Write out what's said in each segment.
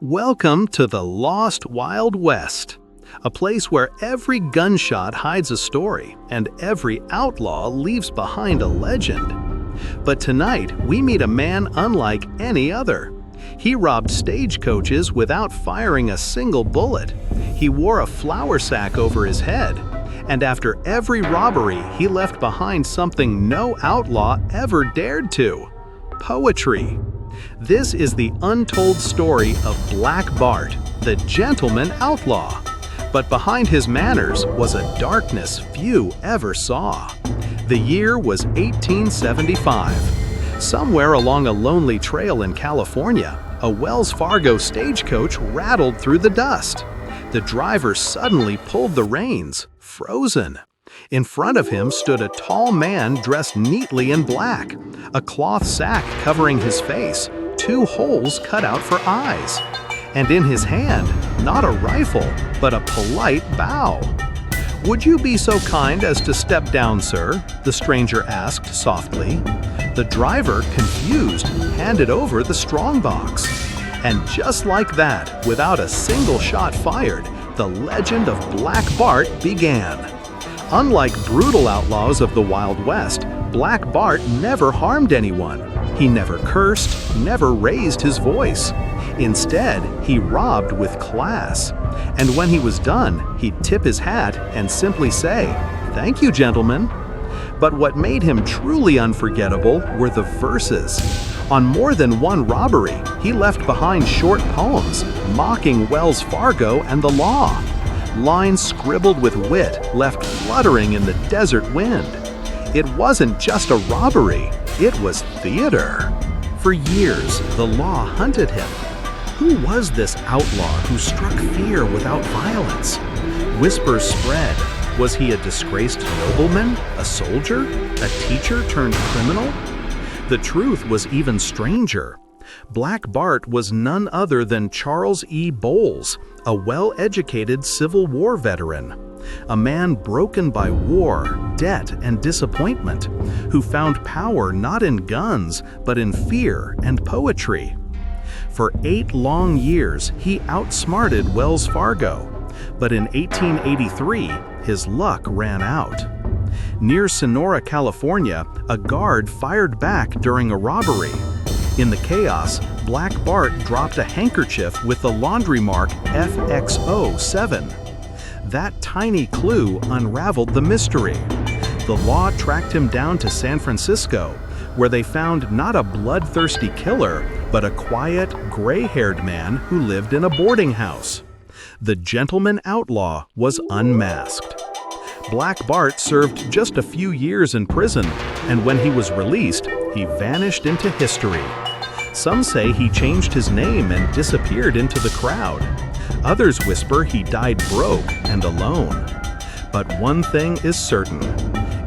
Welcome to the Lost Wild West, a place where every gunshot hides a story and every outlaw leaves behind a legend. But tonight, we meet a man unlike any other. He robbed stagecoaches without firing a single bullet. He wore a flour sack over his head. And after every robbery, he left behind something no outlaw ever dared to: poetry. This is the untold story of Black Bart, the Gentleman Outlaw. But behind his manners was a darkness few ever saw. The year was 1875. Somewhere along a lonely trail in California, a Wells Fargo stagecoach rattled through the dust. The driver suddenly pulled the reins, frozen. In front of him stood a tall man dressed neatly in black, a cloth sack covering his face, 2 holes cut out for eyes. And in his hand, not a rifle, but a polite bow. "Would you be so kind as to step down, sir?" the stranger asked softly. The driver, confused, handed over the strongbox. And just like that, without a single shot fired, the legend of Black Bart began. Unlike brutal outlaws of the Wild West, Black Bart never harmed anyone. He never cursed, never raised his voice. Instead, he robbed with class. And when he was done, he'd tip his hat and simply say, "Thank you, gentlemen." But what made him truly unforgettable were the verses. On more than one robbery, he left behind short poems mocking Wells Fargo and the law. Lines scribbled with wit left fluttering in the desert wind. It wasn't just a robbery, it was theater. For years, the law hunted him. Who was this outlaw who struck fear without violence? Whispers spread. Was he a disgraced nobleman, a soldier, a teacher turned criminal? The truth was even stranger. Black Bart was none other than Charles E. Boles, a well-educated Civil War veteran, a man broken by war, debt, and disappointment, who found power not in guns, but in fear and poetry. For 8 long years, he outsmarted Wells Fargo, but in 1883, his luck ran out. Near Sonora, California, a guard fired back during a robbery. In the chaos, Black Bart dropped a handkerchief with the laundry mark FXO7. That tiny clue unraveled the mystery. The law tracked him down to San Francisco, where they found not a bloodthirsty killer, but a quiet, gray-haired man who lived in a boarding house. The Gentleman Outlaw was unmasked. Black Bart served just a few years in prison, and when he was released, he vanished into history. Some say he changed his name and disappeared into the crowd. Others whisper he died broke and alone. But one thing is certain.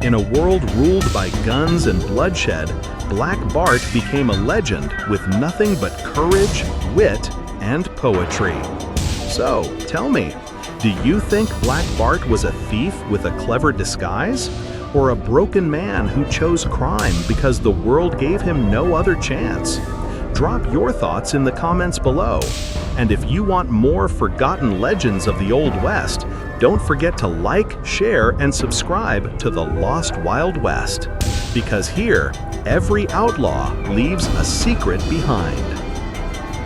In a world ruled by guns and bloodshed, Black Bart became a legend with nothing but courage, wit, and poetry. So, tell me, do you think Black Bart was a thief with a clever disguise? Or a broken man who chose crime because the world gave him no other chance? Drop your thoughts in the comments below. And if you want more forgotten legends of the Old West, don't forget to like, share, and subscribe to the Lost Wild West. Because here, every outlaw leaves a secret behind.